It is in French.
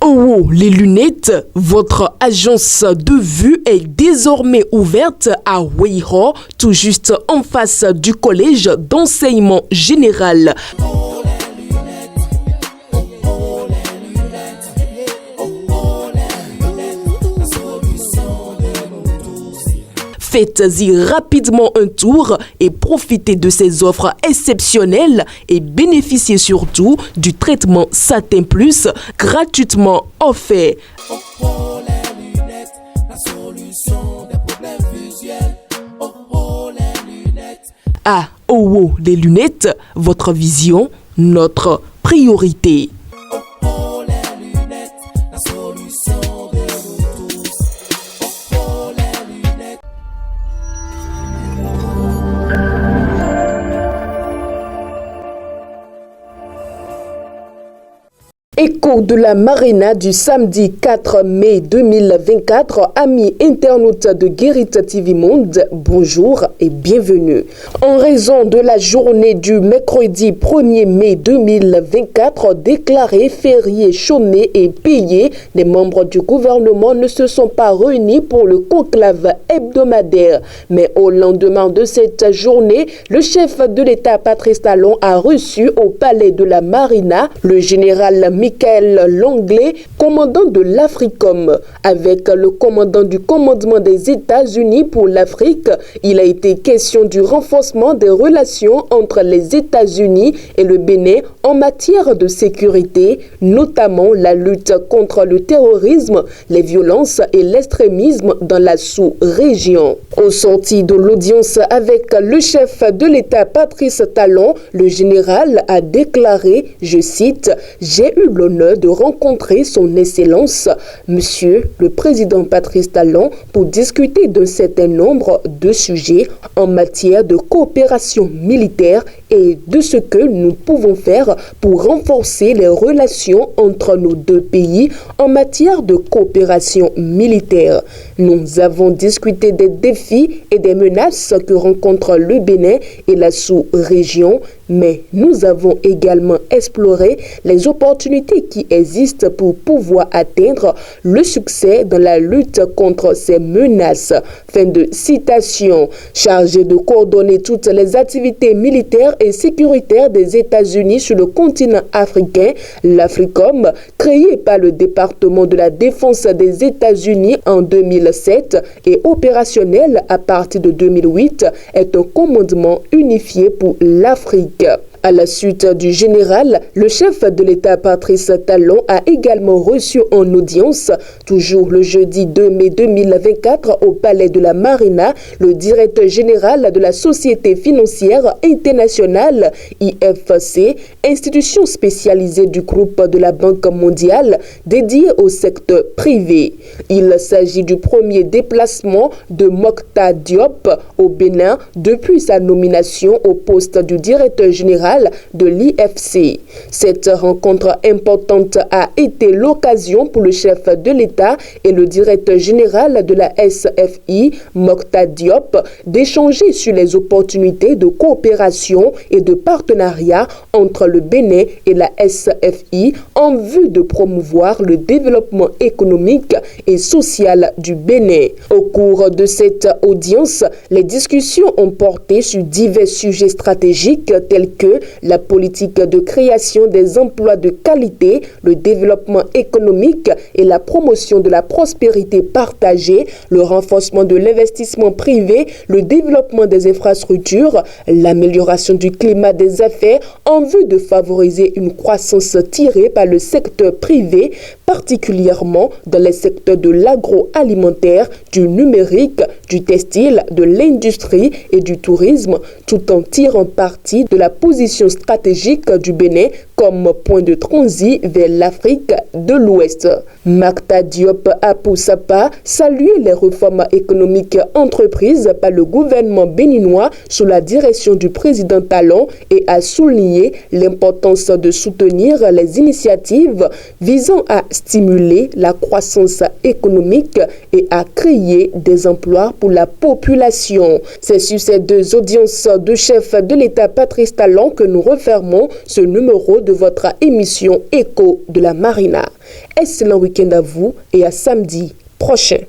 Oh, les lunettes, votre agence de vue est désormais ouverte à Weiho, tout juste en face du collège d'enseignement général. Faites-y rapidement un tour et profitez de ces offres exceptionnelles et bénéficiez surtout du traitement Satin Plus gratuitement offert. Ah, oh, les lunettes, votre vision, notre priorité. Écho de la Marina du samedi 4 mai 2024, amis internautes de Guérite TV Monde, bonjour et bienvenue. En raison de la journée du mercredi 1er mai 2024, déclarée férié, chômé et payé, les membres du gouvernement ne se sont pas réunis pour le conclave hebdomadaire. Mais au lendemain de cette journée, le chef de l'État Patrice Talon a reçu au palais de la Marina le général Michael Langlais, commandant de l'Africom. Avec le commandant du commandement des États-Unis pour l'Afrique, il a été question du renforcement des relations entre les États-Unis et le Bénin en matière de sécurité, notamment la lutte contre le terrorisme, les violences et l'extrémisme dans la sous-région. Au sorti de l'audience avec le chef de l'État Patrice Talon, le général a déclaré, je cite, « J'ai eu l'honneur de rencontrer son Excellence, Monsieur le Président Patrice Talon, pour discuter d'un certain nombre de sujets en matière de coopération militaire et de ce que nous pouvons faire pour renforcer les relations entre nos deux pays en matière de coopération militaire. Nous avons discuté des défis et des menaces que rencontre le Bénin et la sous-région, mais nous avons également exploré les opportunités qui existent pour pouvoir atteindre le succès dans la lutte contre ces menaces. » Fin de citation. Chargé de coordonner toutes les activités militaires et sécuritaires des États-Unis sur le continent africain, l'Africom, créé par le département de la défense des États-Unis en 2007 et opérationnel à partir de 2008, est un commandement unifié pour l'Afrique. À la suite du général, le chef de l'État Patrice Talon a également reçu en audience, toujours le jeudi 2 mai 2024 au palais de la Marina, le directeur général de la Société financière internationale IFC, institution spécialisée du groupe de la Banque mondiale dédiée au secteur privé. Il s'agit du premier déplacement de Mokta Diop au Bénin depuis sa nomination au poste du directeur général de l'IFC. Cette rencontre importante a été l'occasion pour le chef de l'État et le directeur général de la SFI, Mokta Diop, d'échanger sur les opportunités de coopération et de partenariat entre le Bénin et la SFI en vue de promouvoir le développement économique et social du Bénin. Au cours de cette audience, les discussions ont porté sur divers sujets stratégiques tels que la politique de création des emplois de qualité, le développement économique et la promotion de la prospérité partagée, le renforcement de l'investissement privé, le développement des infrastructures, l'amélioration du climat des affaires en vue de favoriser une croissance tirée par le secteur privé, particulièrement dans les secteurs de l'agroalimentaire, du numérique, du textile, de l'industrie et du tourisme, tout en tirant parti de la position stratégique du Bénin comme point de transit vers l'Afrique de l'Ouest. Macta Diop a pour sa part salué les réformes économiques entreprises par le gouvernement béninois sous la direction du président Talon et a souligné l'importance de soutenir les initiatives visant à stimuler la croissance économique et à créer des emplois pour la population. C'est sur ces deux audiences de chef de l'État Patrice Talon que nous refermons ce numéro de votre émission Écho de la Marina. Excellent week-end à vous et à samedi prochain.